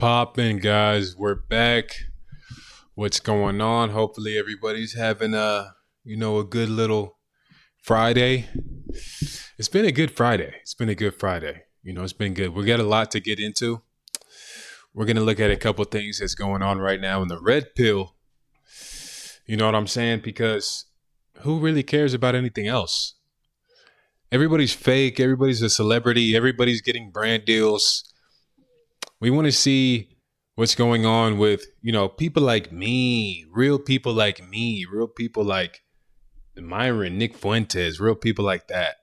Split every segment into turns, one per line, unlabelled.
Popping, guys. We're back. What's going on? Hopefully, everybody's having a good little Friday. It's been a good Friday. It's been good. We got a lot to get into. We're gonna look at a couple things that's going on right now in the red pill. You know what I'm saying? Because who really cares about anything else? Everybody's fake. Everybody's a celebrity. Everybody's getting brand deals. We want to see what's going on with, people like me, real people like me, real people like Myron, Nick Fuentes, real people like that.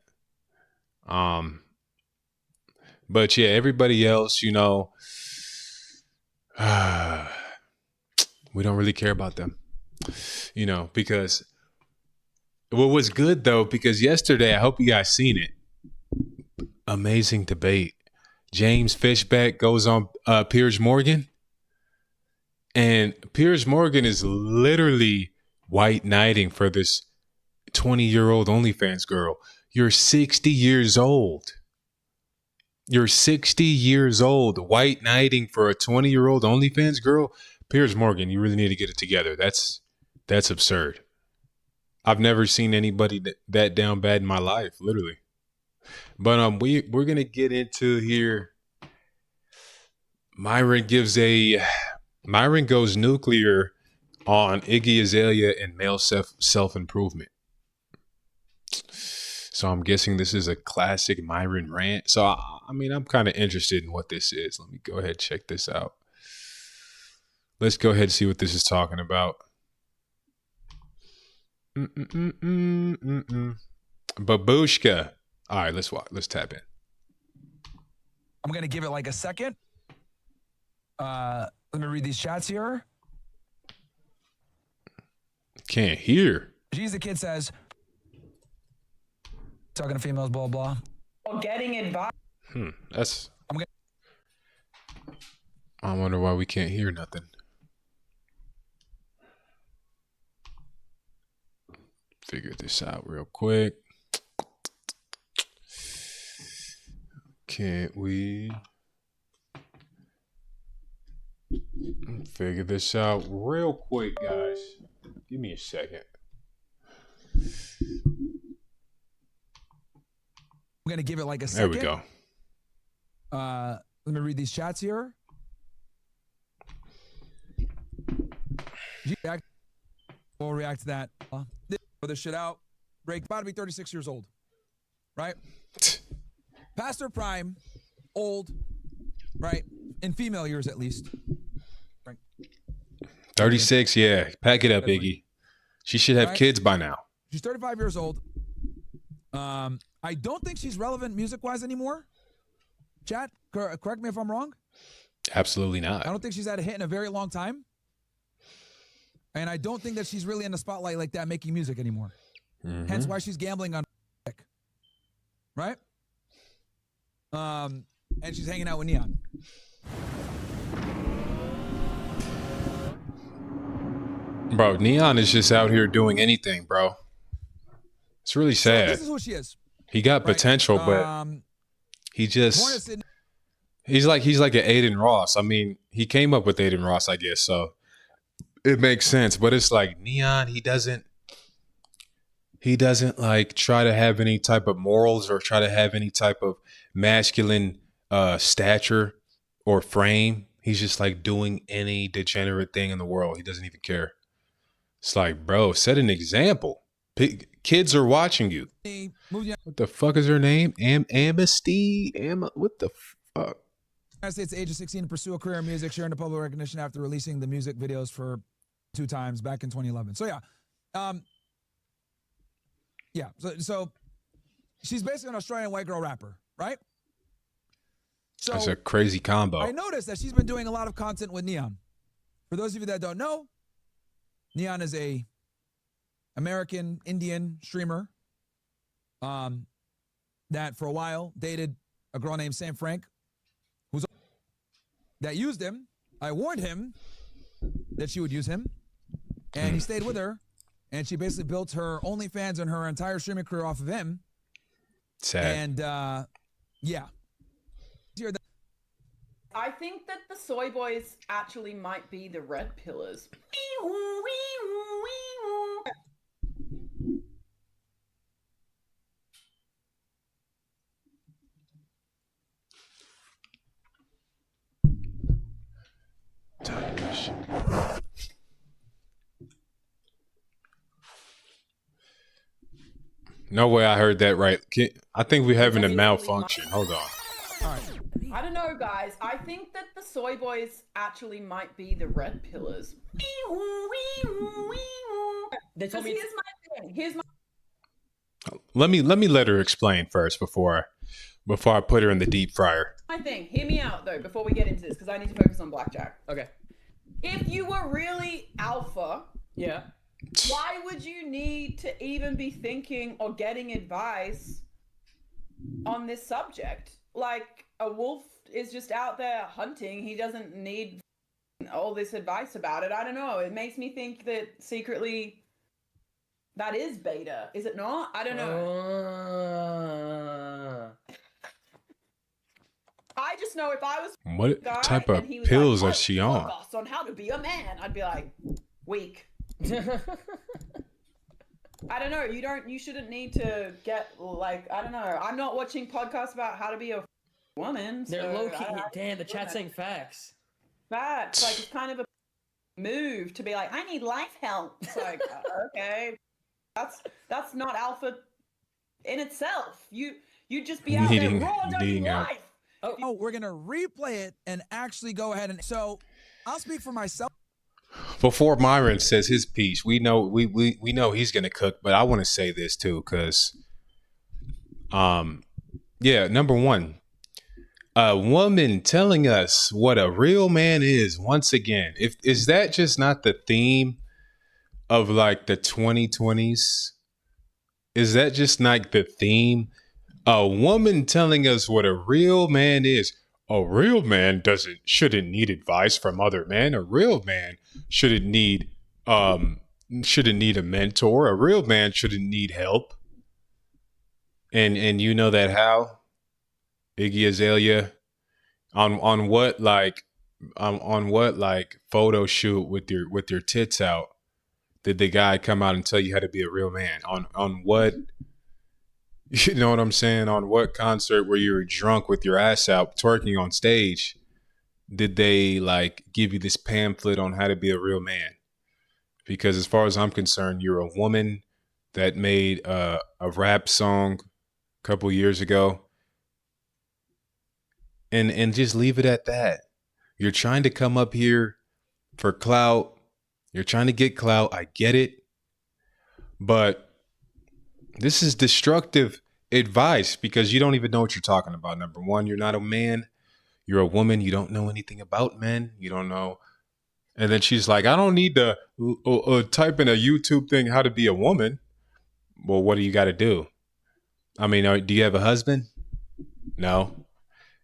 But yeah, everybody else, we don't really care about them, because what was good though, because yesterday, I hope you guys seen it. Amazing debate. James Fishback goes on Piers Morgan. And Piers Morgan is literally white knighting for this 20-year-old OnlyFans girl. You're 60 years old. You're 60 years old, white knighting for a 20-year-old OnlyFans girl. Piers Morgan, you really need to get it together. That's absurd. I've never seen anybody that down bad in my life, literally. But we're gonna get into here. Myron goes nuclear on Iggy Azalea and male self-improvement. So I'm guessing this is a classic Myron rant. So I'm kind of interested in what this is. Let me go ahead and check this out. Let's go ahead and see what this is talking about. Babushka. All right, let's watch. Let's tap in.
I'm going to give it like a second. Let me read these chats here.
Can't hear.
Geez, the kid says, talking to females, blah, blah.
Getting advice.
I wonder why we can't hear nothing. Figure this out real quick. Can't we figure this out real quick, guys? Give me a second.
I'm going to give it like a second.
There we go.
Let me read these chats here. We'll react to that. Throw this shit out. Break. About to be 36 years old. Right? Pastor Prime, old, right? In female years, at least. Right.
36, yeah. Pack it up, Iggy. She should have kids by now.
She's 35 years old. I don't think she's relevant music-wise anymore. Chat, correct me if I'm wrong.
Absolutely not.
I don't think she's had a hit in a very long time. And I don't think that she's really in the spotlight like that making music anymore. Mm-hmm. Hence why she's gambling on right? And she's hanging out with Neon.
Bro, Neon is just out here doing anything, bro. It's really sad.
So this is who she is.
He got potential, but he just he's like an Aiden Ross. I mean, he came up with Aiden Ross, I guess, so it makes sense. But it's like Neon, he doesn't like try to have any type of morals or try to have any type of masculine stature or frame. He's just like doing any degenerate thing in the world. He doesn't even care. It's like, bro, set an example. Kids are watching you. What the fuck is her name? Amnesty? What the fuck?
United States, age of 16, to pursue a career in music, sharing the public recognition after releasing the music videos for 2 times back in 2011. So yeah. So she's basically an Australian white girl rapper, right? So
that's a crazy combo.
I noticed that she's been doing a lot of content with Neon. For those of you that don't know, Neon is a American Indian streamer that for a while dated a girl named Sam Frank, that used him. I warned him that she would use him, and he stayed with her, and she basically built her OnlyFans and her entire streaming career off of him.
Sad.
And yeah.
I think that the soy boys actually might be the red pillars.
No way I heard that right. I think we're having a malfunction. Hold on.
All right.
I don't know, guys. I think that the soy boys actually might be the red pillars.
They told me.
Here's my thing. Here's my
Let me let her explain first before I put her in the deep fryer.
thing. Hear me out though before we get into this, because I need to focus on blackjack.
Okay.
If you were really alpha,
Yeah.
why would you need to even be thinking or getting advice on this subject? Like, a wolf is just out there hunting. He doesn't need all this advice about it. I don't know. It makes me think that secretly that is beta. Is it not? I don't know. I just know if I was
What
guy
type
and
of
he was
pills
like,
is she on?
"Podcast on how to be a man," I'd be like, weak. I don't know. You shouldn't need to get like, I don't know. I'm not watching podcasts about how to be a woman.
They're
so
low key.
I
Damn, the chat's saying facts.
facts. Like, it's kind of a move to be like, I need life help. It's like, okay, that's not alpha in itself. You just be out
Needing-
there raw dogging
needing help.
life.
Oh, we're gonna replay it and actually go ahead and so I'll speak for myself.
Before Myron says his piece, we know we know he's gonna cook, but I want to say this too, because yeah, number one, a woman telling us what a real man is once again. Is that just not the theme of like the 2020s? Is that just not the theme? A woman telling us what a real man is. A real man shouldn't need advice from other men. A real man shouldn't need a mentor. A real man shouldn't need help. And you know that how? Iggy Azalea on what photo shoot with your tits out did the guy come out and tell you how to be a real man? On what? You know what I'm saying? On what concert where you were drunk with your ass out twerking on stage did they like give you this pamphlet on how to be a real man? Because as far as I'm concerned, you're a woman that made a rap song a couple years ago. And just leave it at that. You're trying to come up here for clout. You're trying to get clout. I get it. But this is destructive advice because you don't even know what you're talking about. Number one, you're not a man. You're a woman. You don't know anything about men. You don't know. And then she's like, I don't need to type in a YouTube thing how to be a woman. Well, what do you got to do? I mean, do you have a husband? No.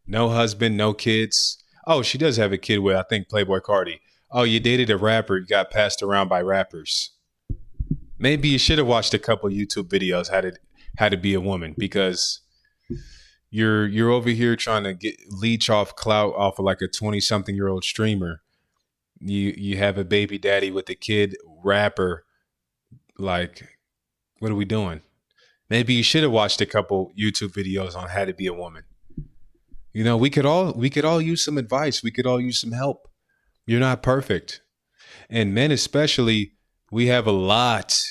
No husband, no kids. Oh, she does have a kid with, I think, Playboy Cardi. Oh, you dated a rapper. You got passed around by rappers. Maybe you should have watched a couple YouTube videos how to be a woman, because you're over here trying to leech off clout off of like a 20-something-year-old streamer. You have a baby daddy with a kid rapper. Like, what are we doing? Maybe you should have watched a couple YouTube videos on how to be a woman. You know, we could all use some advice. We could all use some help. You're not perfect. And men especially, we have a lot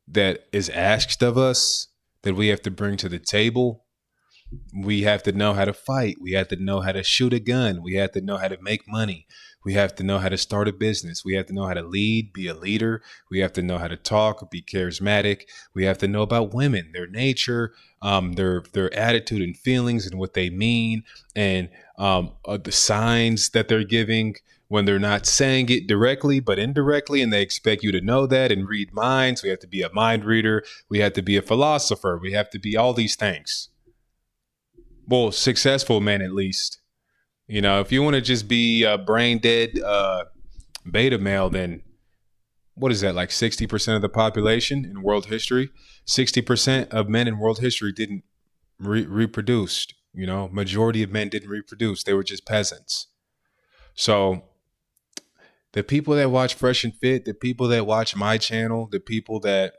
that is asked of us that we have to bring to the table. We have to know how to fight. We have to know how to shoot a gun. We have to know how to make money. We have to know how to start a business. We have to know how to lead, be a leader. We have to know how to talk, be charismatic. We have to know about women, their nature, their attitude and feelings and what they mean, and the signs that they're giving when they're not saying it directly, but indirectly, and they expect you to know that and read minds. We have to be a mind reader. We have to be a philosopher. We have to be all these things. Well, successful men, at least. You know, if you want to just be a brain dead beta male, then what is that, like 60% of the population in world history? 60% of men in world history didn't reproduce. You know, majority of men didn't reproduce. They were just peasants. So the people that watch Fresh and Fit, the people that watch my channel, the people that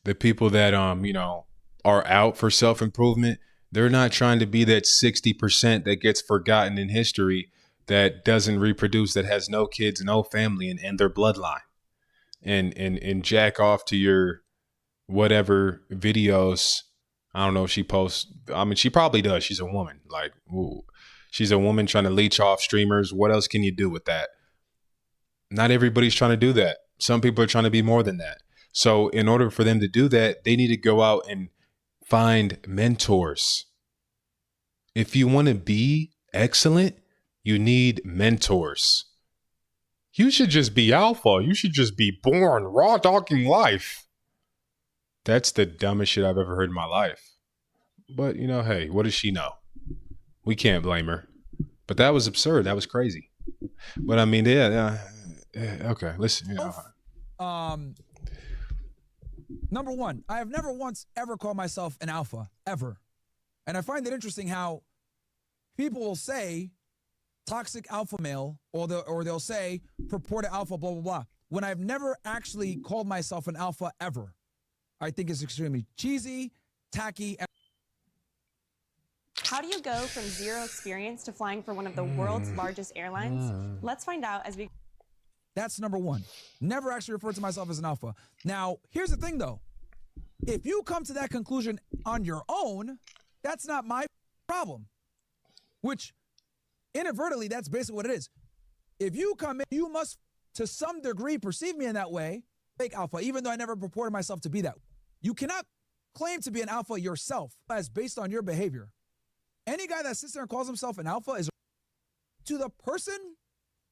you know, are out for self-improvement, they're not trying to be that 60% that gets forgotten in history, that doesn't reproduce, that has no kids, no family, and their bloodline. And jack off to your whatever videos. I don't know if she posts. I mean, she probably does. She's a woman. Like, ooh, she's a woman trying to leech off streamers. What else can you do with that? Not everybody's trying to do that. Some people are trying to be more than that. So in order for them to do that, they need to go out and find mentors. If you want to be excellent, you need mentors. You should just be alpha. You should just be born raw dogging life. That's the dumbest shit I've ever heard in my life. But, you know, hey, what does she know? We can't blame her. But that was absurd. That was crazy. But I mean, okay, listen. You know.
Number one, I have never once ever called myself an alpha, ever. And I find it interesting how people will say toxic alpha male, or they'll say purported alpha, blah, blah, blah, when I've never actually called myself an alpha ever. I think it's extremely cheesy, tacky.
How do you go from zero experience to flying for one of the world's largest airlines? Let's find out as we...
That's number one. Never actually referred to myself as an alpha. Now, here's the thing, though. If you come to that conclusion on your own, that's not my problem. Which, inadvertently, that's basically what it is. If you come in, you must, to some degree, perceive me in that way, fake alpha, even though I never purported myself to be that. You cannot claim to be an alpha yourself as based on your behavior. Any guy that sits there and calls himself an alpha is to the person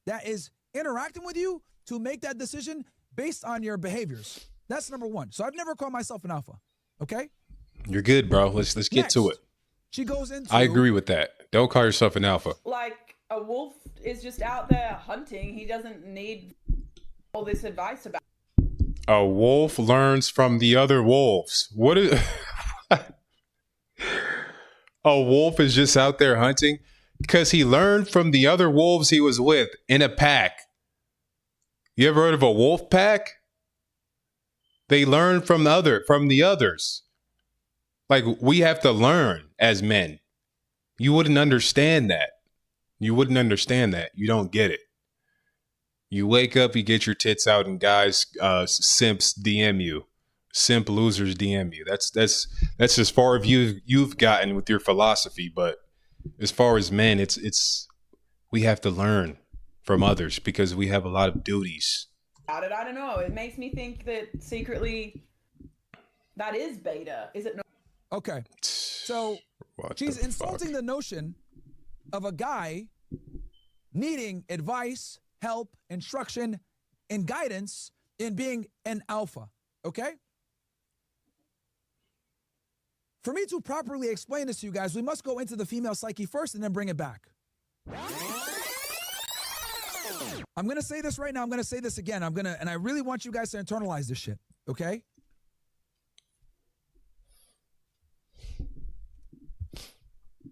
that is interacting with you to make that decision based on your behaviors. That's number one. So I've never called myself an alpha. Okay?
You're good, bro. Let's get
Next,
to it.
She goes into...
I agree with that. Don't call yourself an alpha.
Like, a wolf is just out there hunting. He doesn't need all this advice about.
A wolf learns from the other wolves. What is... A wolf is just out there hunting because he learned from the other wolves he was with in a pack. You ever heard of a wolf pack? They learn from the others. Like, we have to learn as men. You wouldn't understand that. You wouldn't understand that. You don't get it. You wake up, you get your tits out, and guys, simps DM you. Simp losers DM you. That's as far as you've gotten with your philosophy. But as far as men, it's we have to learn from others because we have a lot of duties.
I don't know. It makes me think that secretly that is beta. Is it not?
Okay. So she's insulting the notion of a guy needing advice, help, instruction, and guidance in being an alpha. Okay? For me to properly explain this to you guys, we must go into the female psyche first and then bring it back. I'm going to say this right now. I'm going to say this again. And I really want you guys to internalize this shit. Okay?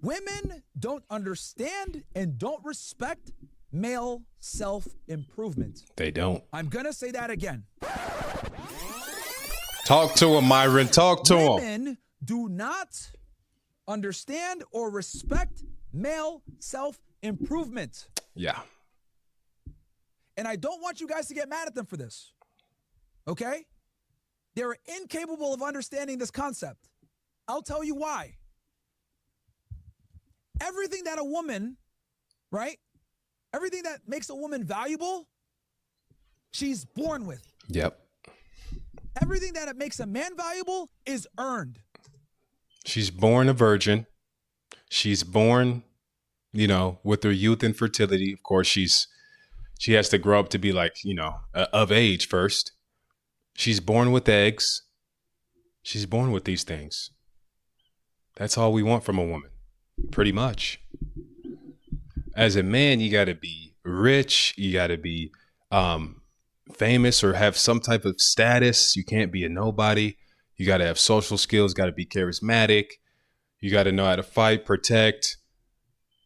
Women don't understand and don't respect male self-improvement.
They don't.
I'm going to say that again.
Talk to him, Myron. Talk to him.
Women do not understand or respect male self-improvement.
Yeah.
And I don't want you guys to get mad at them for this. Okay? They're incapable of understanding this concept. I'll tell you why. Everything that a woman, right? Everything that makes a woman valuable, she's born with.
Yep.
Everything that makes a man valuable is earned.
She's born a virgin. She's born, with her youth and fertility. Of course, she has to grow up to be like, of age first. She's born with eggs. She's born with these things. That's all we want from a woman, pretty much. As a man, you got to be rich. You got to be famous or have some type of status. You can't be a nobody. You got to have social skills, got to be charismatic. You got to know how to fight, protect.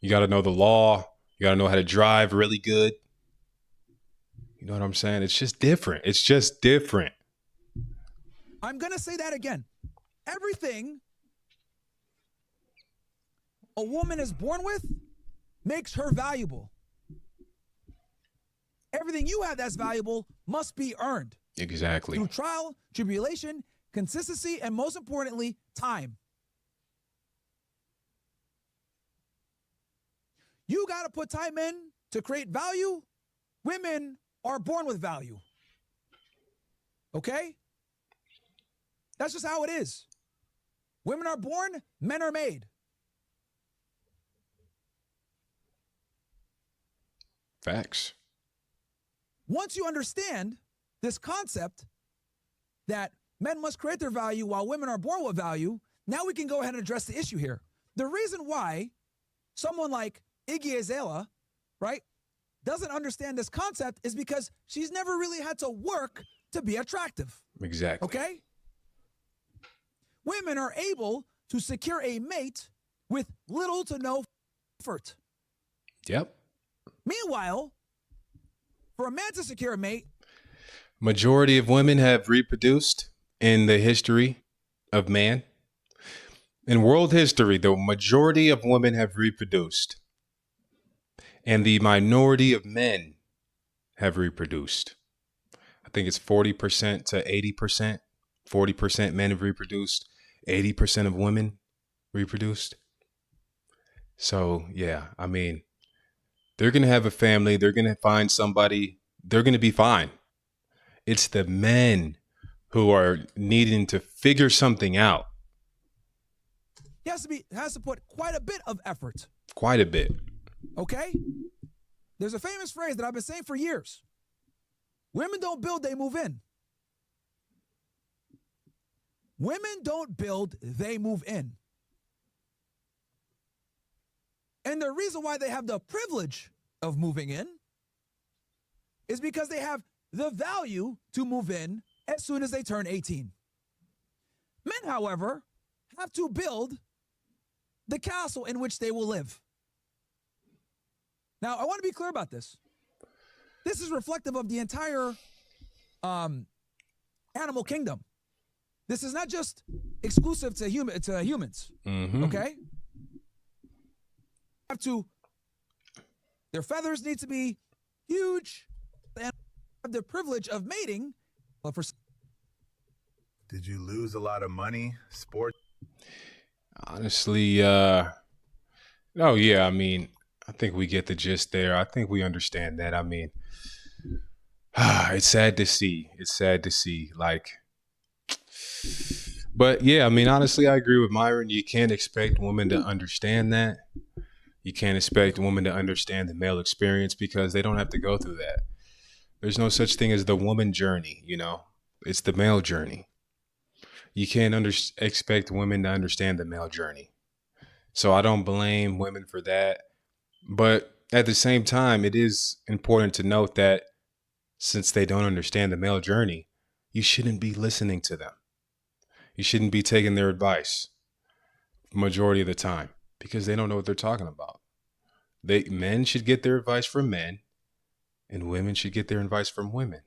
You got to know the law. You got to know how to drive really good. You know what I'm saying? It's just different. It's just different.
I'm going to say that again. Everything a woman is born with makes her valuable. Everything you have that's valuable must be earned.
Exactly.
Through trial, tribulation, consistency, and most importantly, time. You got to put time in to create value. Women are born with value. Okay? That's just how it is. Women are born, men are made.
Facts.
Once you understand this concept that men must create their value while women are born with value, now we can go ahead and address the issue here. The reason why someone like Iggy Azalea, right, doesn't understand this concept is because she's never really had to work to be attractive.
Exactly.
Okay? Women are able to secure a mate with little to no effort.
Yep.
Meanwhile, for a man to secure a mate,
majority of women have reproduced in the history of man. In world history, the majority of women have reproduced. And the minority of men have reproduced. I think it's 40% to 80%. 40% men have reproduced. 80% of women reproduced. So, yeah, I mean, they're going to have a family. They're going to find somebody. They're going to be fine. It's the men who are needing to figure something out.
he has to put quite a bit of effort.
Quite a bit.
Okay? There's a famous phrase that I've been saying for years. Women don't build, they move in. Women don't build, they move in. And the reason why they have the privilege of moving in is because they have the value to move in as soon as they turn 18. Men, however, have to build the castle in which they will live. Now, I want to be clear about this. This is reflective of the entire animal kingdom. This is not just exclusive to humans.
Mm-hmm.
Okay? Their feathers need to be huge and have the privilege of mating.
Did you lose a lot of money? Sport?
Honestly, oh yeah, I mean, I think we get the gist there. I think we understand that. I mean, it's sad to see. It's sad to see. Like, but yeah, I mean, honestly, I agree with Myron. You can't expect women to understand that. You can't expect women to understand the male experience because they don't have to go through that. There's no such thing as the woman journey, you know? It's the male journey. You can't expect women to understand the male journey. So I don't blame women for that. But at the same time, it is important to note that since they don't understand the male journey, you shouldn't be listening to them. You shouldn't be taking their advice majority of the time because they don't know what they're talking about. Men should get their advice from men and women should get their advice from women.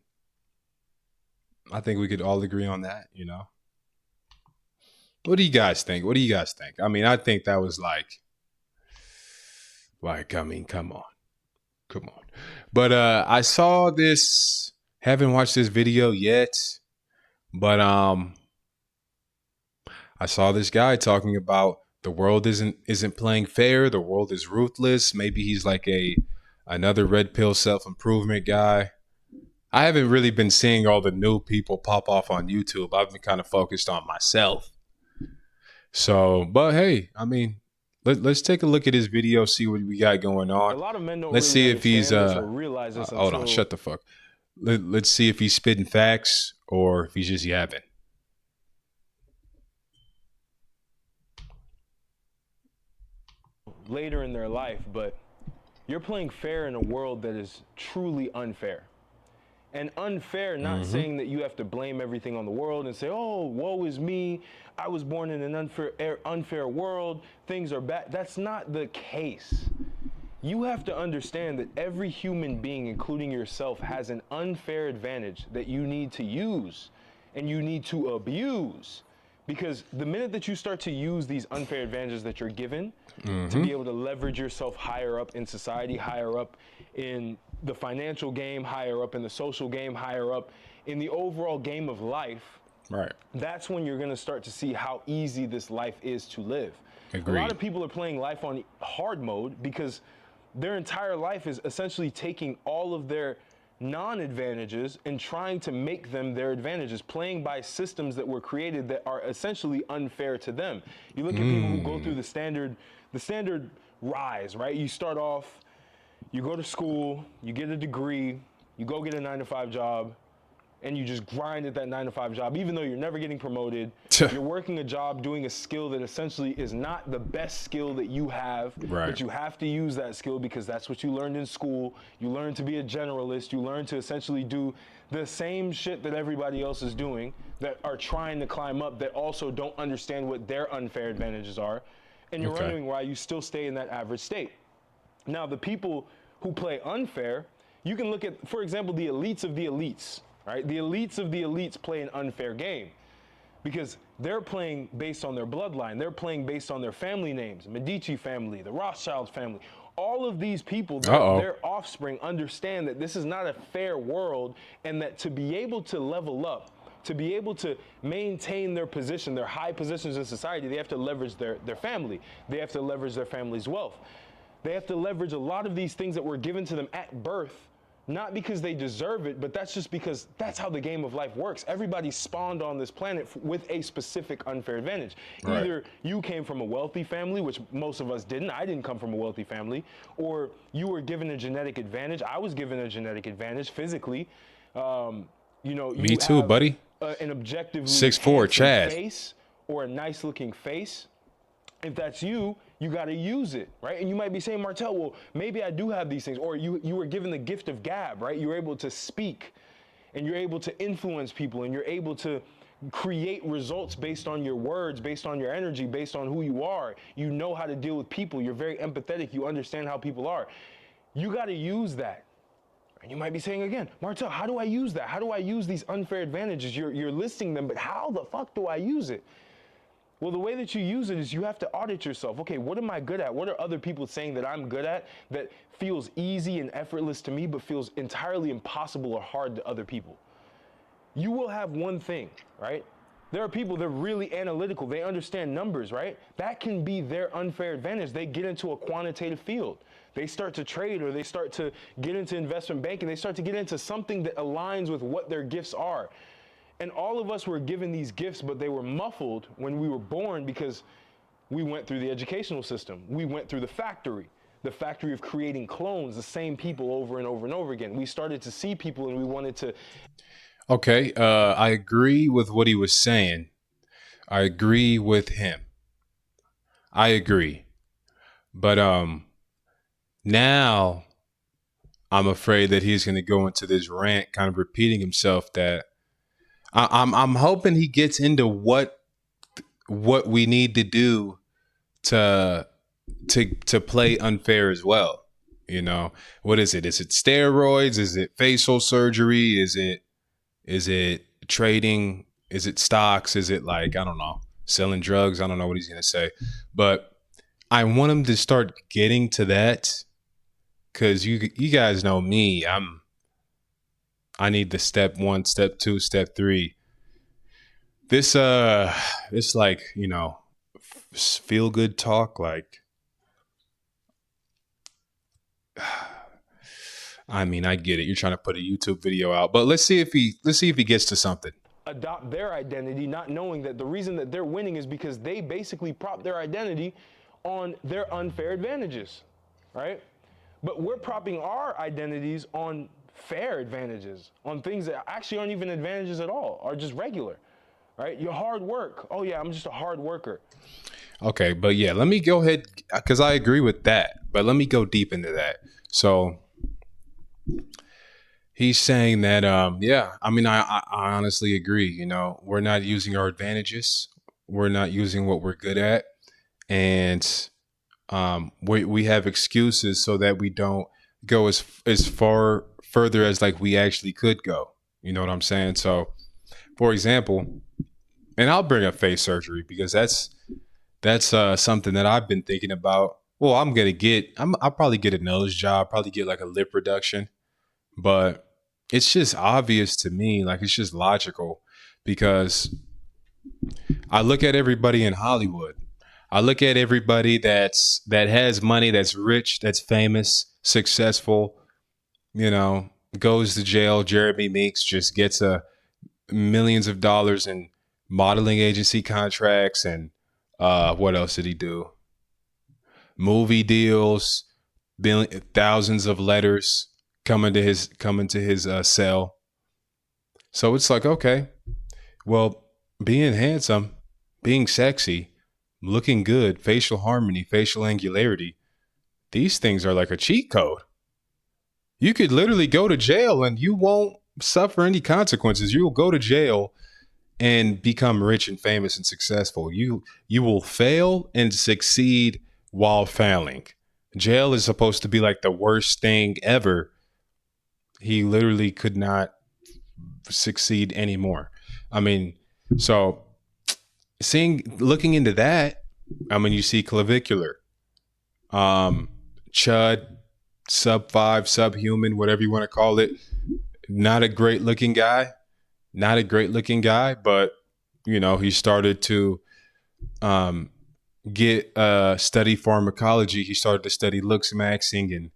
I think we could all agree on that, you know? What do you guys think? What do you guys think? I mean, I think that was like, I mean, come on. But I saw this, haven't watched this video yet, but I saw this guy talking about the world isn't playing fair. The world is ruthless. Maybe he's like another red pill self-improvement guy. I haven't really been seeing all the new people pop off on YouTube. I've been kind of focused on myself. So, but hey, I mean, let's take a look at his video, see what we got going on.
A lot of men don't
let's
really
see if he's
realize this
hold on, shut the fuck. Let's see if he's spitting facts or if he's just yapping.
Later in their life, but you're playing fair in a world that is truly unfair. And unfair, not saying that you have to blame everything on the world and say, oh, woe is me. I was born in an unfair world. Things are bad. That's not the case. You have to understand that every human being, including yourself, has an unfair advantage that you need to use and you need to abuse. Because the minute that you start to use these unfair advantages that you're given to be able to leverage yourself higher up in society, higher up in the financial game, higher up in the social game, higher up in the overall game of life,
Right.
that's when you're going to start to see how easy this life is to live.
Agreed.
A lot of people are playing life on hard mode because their entire life is essentially taking all of their non-advantages and trying to make them their advantages, playing by systems that were created that are essentially unfair to them. You look at people who go through the standard rise, right? You start off, you go to school, you get a degree, you go get a 9-to-5 job, and you just grind at that 9-to-5 job, even though you're never getting promoted. You're working a job doing a skill that essentially is not the best skill that you have,
Right.
but you have to use that skill because that's what you learned in school. You learn to be a generalist. You learn to essentially do the same shit that everybody else is doing, that are trying to climb up, that also don't understand what their unfair advantages are. And you're
Okay.
wondering why you still stay in that average state. Now, the people who play unfair, you can look at, for example, the elites of the elites. Right? The elites of the elites play an unfair game because they're playing based on their bloodline. They're playing based on their family names, Medici family, the Rothschild family. All of these people, their offspring understand that this is not a fair world and that to be able to level up, to be able to maintain their position, their high positions in society, they have to leverage their family. They have to leverage their family's wealth. They have to leverage a lot of these things that were given to them at birth, not because they deserve it, but that's just because that's how the game of life works. Everybody spawned on this planet with a specific unfair advantage.
Right.
Either you came from a wealthy family, which most of us didn't. I didn't come from a wealthy family. Or you were given a genetic advantage. I was given a genetic advantage physically.
Me too,
have
buddy.
An objectively
6'4",
handsome
Chad.
face or a nice looking face. If that's you, you got to use it, right? And you might be saying, Martel, well, maybe I do have these things. Or you were given the gift of gab, right? You're able to speak and you're able to influence people and you're able to create results based on your words, based on your energy, based on who you are. You know how to deal with people. You're very empathetic. You understand how people are. You got to use that. And you might be saying again, Martel, how do I use that? How do I use these unfair advantages? You're listing them, but how the fuck do I use it? Well, the way that you use it is you have to audit yourself. Okay, what am I good at? What are other people saying that I'm good at that feels easy and effortless to me, but feels entirely impossible or hard to other people? You will have one thing, right? There are people that are really analytical. They understand numbers, right? That can be their unfair advantage. They get into a quantitative field. They start to trade or they start to get into investment banking. They start to get into something that aligns with what their gifts are. And all of us were given these gifts, but they were muffled when we were born because we went through the educational system. We went through the factory of creating clones, the same people over and over and over again. We started to see people and we wanted to.
Okay, I agree with what he was saying. I agree with him. I agree. But now I'm afraid that he's going to go into this rant, kind of repeating himself, that I'm hoping he gets into what we need to do to play unfair as well. You know, what is it? Is it steroids? Is it facial surgery? Is it trading? Is it stocks? Is it like, I don't know, selling drugs? I don't know what he's going to say, but I want him to start getting to that because you guys know me. I need the step 1, step 2, step 3. This like, you know, feel good talk. Like, I mean, I get it. You're trying to put a YouTube video out, but let's see if he gets to something.
Adopt their identity, not knowing that the reason that they're winning is because they basically prop their identity on their unfair advantages, right? But we're propping our identities on fair advantages, on things that actually aren't even advantages at all, are just regular, right? Your hard work. Oh yeah, I'm just a hard worker.
Okay, but yeah, let me go ahead because I agree with that, but let me go deep into that. So He's saying that, yeah, I mean, I honestly agree. You know, we're not using our advantages. We're not using what we're good at. And we have excuses so that we don't go as far further as like we actually could go. You know what I'm saying? So, for example, and I'll bring up face surgery because that's something that I've been thinking about. Well, I'll probably get a nose job, probably get like a lip reduction, but it's just obvious to me, like it's just logical because I look at everybody in Hollywood. I look at everybody that has money, that's rich, that's famous, successful, you know, goes to jail. Jeremy Meeks just gets a millions of dollars in modeling agency contracts and what else did he do? Movie deals, thousands of letters coming to his cell. So it's like, okay, well, being handsome, being sexy, looking good, facial harmony, facial angularity, these things are like a cheat code. You could literally go to jail and you won't suffer any consequences. You'll go to jail and become rich and famous and successful. You will fail and succeed while failing. Jail is supposed to be like the worst thing ever. He literally could not succeed anymore. I mean, so looking into that, I mean, you see clavicular, chud, sub 5, subhuman, whatever you want to call it. Not a great looking guy, but you know, he started to study pharmacology. He started to study looks maxing and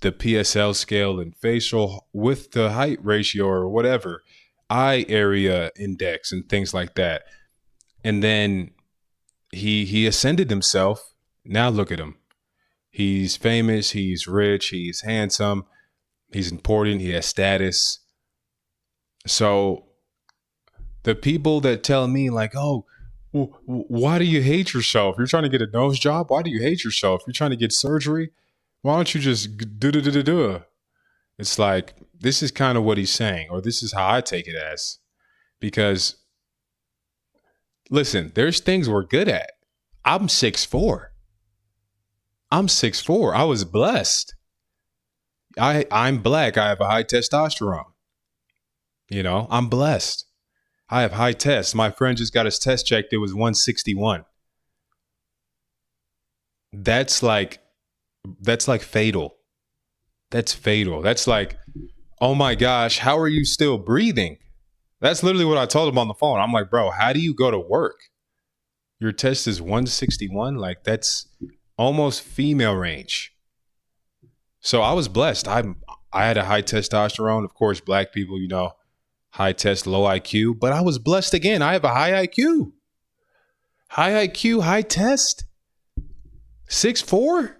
the PSL scale and facial with the height ratio or whatever, eye area index and things like that. And then he ascended himself. Now look at him. He's famous, he's rich, he's handsome, he's important, he has status. So the people that tell me like, oh, why do you hate yourself? You're trying to get a nose job? Why do you hate yourself? You're trying to get surgery? Why don't you just do? It's like, this is kind of what he's saying, or this is how I take it as. Because, listen, there's things we're good at. I'm 6'4". I was blessed. I'm black. I have a high testosterone. You know, I'm blessed. I have high tests. My friend just got his test checked. It was 161. That's like fatal. That's fatal. That's like, oh my gosh, how are you still breathing? That's literally what I told him on the phone. I'm like, bro, how do you go to work? Your test is 161. Like, that's almost female range. So I was blessed. I had a high testosterone. Of course, black people, you know, high test, low IQ. But I was blessed again. I have a high IQ. High IQ, high test. 6'4".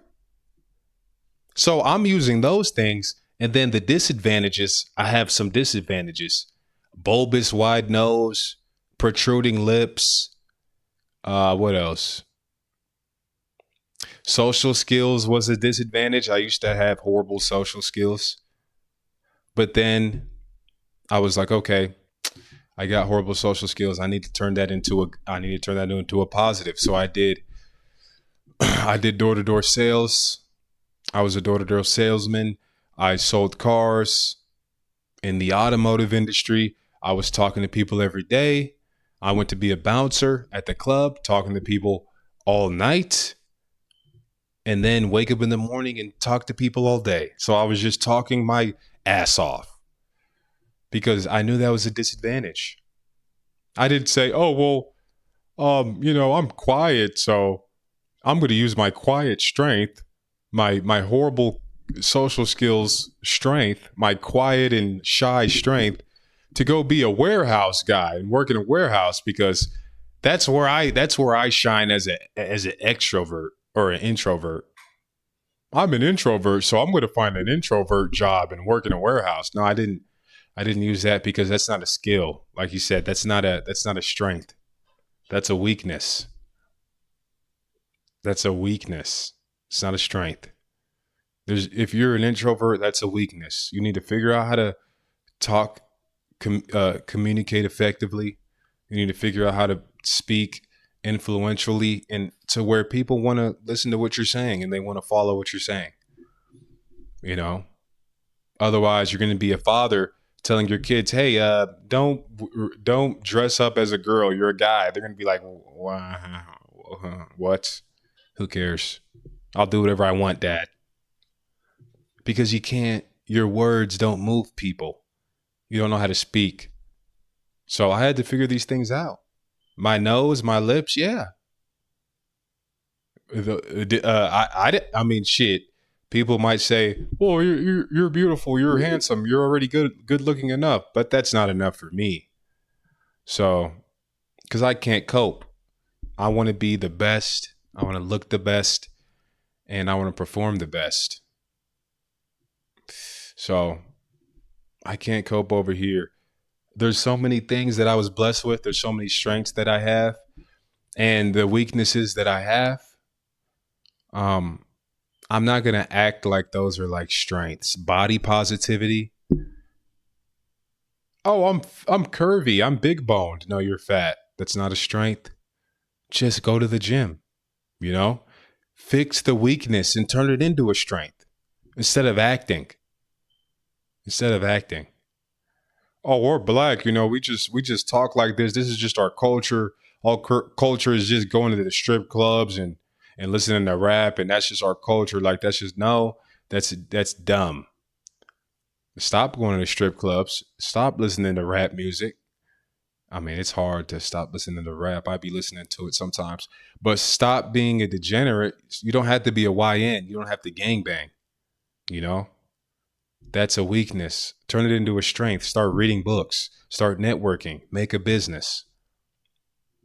So I'm using those things. And then the disadvantages, I have some disadvantages. Bulbous wide nose, protruding lips. What else? Social skills was a disadvantage. I used to have horrible social skills. But then I was like, okay, I got horrible social skills. I need to turn that into a positive. So I did door-to-door sales. I was a door-to-door salesman. I sold cars in the automotive industry. I was talking to people every day. I went to be a bouncer at the club, talking to people all night, and then wake up in the morning and talk to people all day. So I was just talking my ass off because I knew that was a disadvantage. I didn't say, oh, well, you know, I'm quiet, so I'm going to use my quiet strength, my horrible social skills strength, my quiet and shy strength to go be a warehouse guy and work in a warehouse, because that's where I shine as an extrovert or an introvert. I'm an introvert, so I'm going to find an introvert job and work in a warehouse. No, I didn't use that because that's not a skill. Like you said, that's not a strength. That's a weakness. That's a weakness. It's not a strength. If you're an introvert, that's a weakness. You need to figure out how to talk, communicate effectively. You need to figure out how to speak influentially and to where people want to listen to what you're saying and they want to follow what you're saying. You know, otherwise you're going to be a father telling your kids, "Hey, don't dress up as a girl. You're a guy." They're going to be like, "What? Who cares? I'll do whatever I want, Dad." Because you can't. Your words don't move people. You don't know how to speak. So I had to figure these things out. My nose, my lips, yeah. I mean, shit. People might say, "Oh, you're beautiful, you're handsome, you're already good looking enough," but that's not enough for me. So, because I can't cope. I want to be the best. I want to look the best, and I want to perform the best. So, I can't cope over here. There's so many things that I was blessed with. There's so many strengths that I have, and the weaknesses that I have. I'm not going to act like those are like strengths. Body positivity. Oh, I'm curvy. I'm big boned. No, you're fat. That's not a strength. Just go to the gym, you know? Fix the weakness and turn it into a strength instead of acting. Oh, we're black, you know, we just talk like this. This is just our culture. All culture is just going to the strip clubs and listening to rap, and that's just our culture. Like, that's just, no, that's dumb. Stop going to the strip clubs. Stop listening to rap music. I mean, it's hard to stop listening to rap. I be listening to it sometimes. But stop being a degenerate. You don't have to be a YN. You don't have to gangbang. You know? That's a weakness. Turn it into a strength. Start reading books. Start networking. Make a business.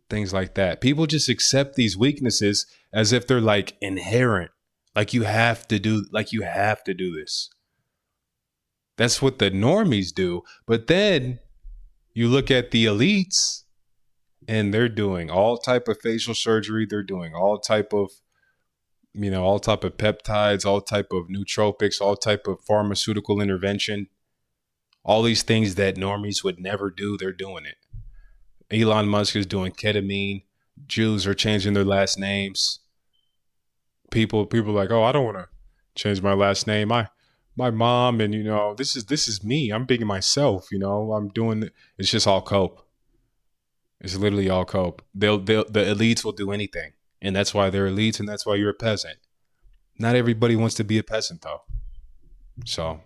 Things like that. People just accept these weaknesses as if they're like inherent. Like you have to do this. That's what the normies do. But then you look at the elites and they're doing all type of facial surgery. They're doing all type of peptides, all type of nootropics, all type of pharmaceutical intervention. All these things that normies would never do, they're doing it. Elon Musk is doing ketamine. Jews are changing their last names. People are like, "Oh, I don't want to change my last name. My mom, and you know, this is me. I'm being myself. You know, I'm doing. It's just all cope. It's literally all cope. The elites will do anything, and that's why they're elites, and that's why you're a peasant. Not everybody wants to be a peasant, though. So,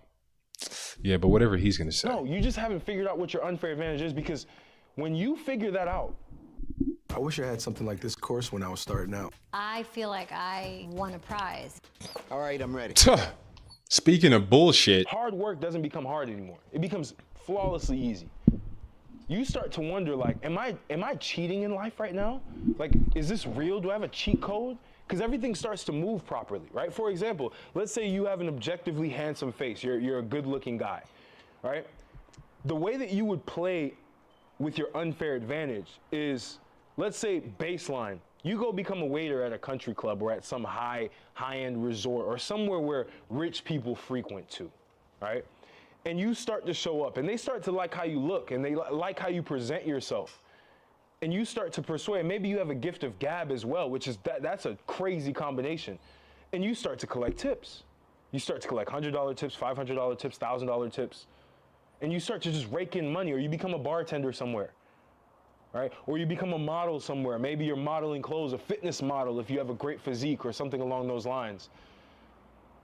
yeah, but whatever he's gonna say.
No, you just haven't figured out what your unfair advantage is, because when you figure that out,
I wish I had something like this course when I was starting out.
I feel like I won a prize.
All right, I'm ready.
Speaking of bullshit,
hard work doesn't become hard anymore. It becomes flawlessly easy. You start to wonder, like, am I cheating in life right now? Like, is this real? Do I have a cheat code? Because everything starts to move properly, right? For example, let's say you have an objectively handsome face. You're a good-looking guy, right? The way that you would play with your unfair advantage is, let's say, baseline. You go become a waiter at a country club or at some high-end resort or somewhere where rich people frequent to, right? And you start to show up, and they start to like how you look, and they like how you present yourself. And you start to persuade. Maybe you have a gift of gab as well, which is that's a crazy combination. And you start to collect tips. You start to collect $100 tips, $500 tips, $1,000 tips. And you start to just rake in money, or you become a bartender somewhere. Right? Or you become a model somewhere. Maybe you're modeling clothes, a fitness model if you have a great physique or something along those lines.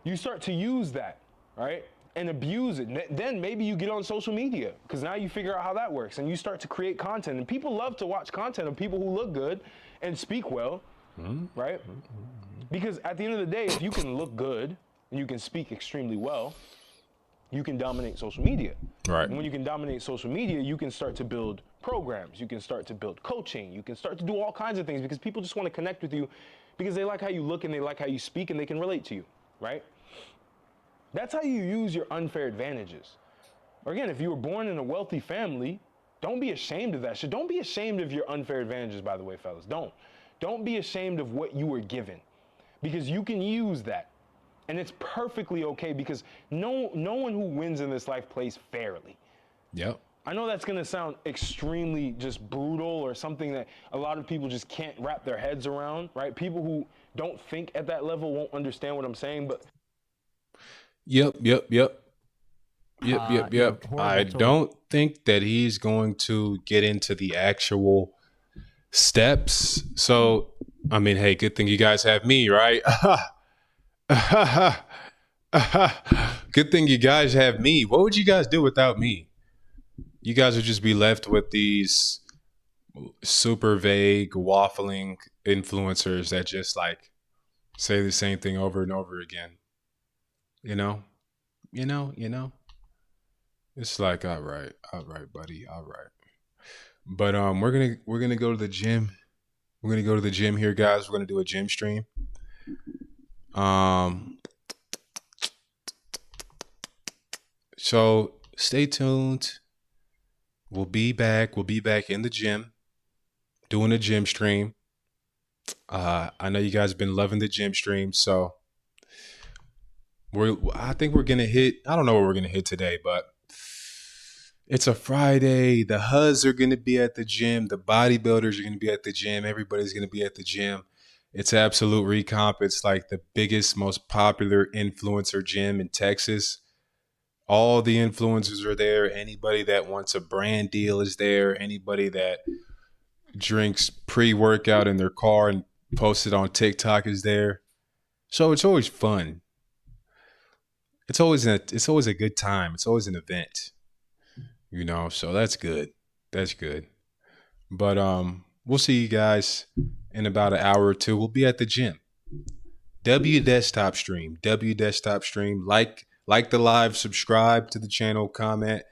You start to use that, right? And abuse it. Then maybe you get on social media, because now you figure out how that works, and you start to create content. And people love to watch content of people who look good and speak well, right? Because at the end of the day, if you can look good and you can speak extremely well, you can dominate social media.
Right.
And when you can dominate social media, you can start to build programs. You can start to build coaching. You can start to do all kinds of things, because people just want to connect with you because they like how you look and they like how you speak and they can relate to you, right? That's how you use your unfair advantages. Or again, if you were born in a wealthy family, don't be ashamed of that shit. Don't be ashamed of your unfair advantages, by the way, fellas. Don't be ashamed of what you were given, because you can use that. And it's perfectly okay, because no one who wins in this life plays fairly.
Yep.
I know that's going to sound extremely just brutal or something that a lot of people just can't wrap their heads around, right? People who don't think at that level won't understand what I'm saying, but
Yep. I don't think that he's going to get into the actual steps. So, I mean, hey, good thing you guys have me, right? Good thing you guys have me. What would you guys do without me? You guys would just be left with these super vague, waffling influencers that just like say the same thing over and over again. You know? It's like, all right, buddy, all right. But we're gonna go to the gym. We're gonna go to the gym here, guys. We're gonna do a gym stream. So stay tuned. We'll be back. We'll be back in the gym, doing a gym stream. I know you guys have been loving the gym stream, so I think we're gonna hit. I don't know what we're gonna hit today, but it's a Friday. The HUDs are gonna be at the gym. The bodybuilders are gonna be at the gym. Everybody's gonna be at the gym. It's Absolute Recomp. It's like the biggest, most popular influencer gym in Texas. All the influencers are there. Anybody that wants a brand deal is there. Anybody that drinks pre-workout in their car and posts it on TikTok is there. So it's always fun. It's always a good time. It's always an event. You know, so that's good. That's good. But we'll see you guys in about an hour or two. We'll be at the gym. W Desktop Stream. Like the live, subscribe to the channel, comment.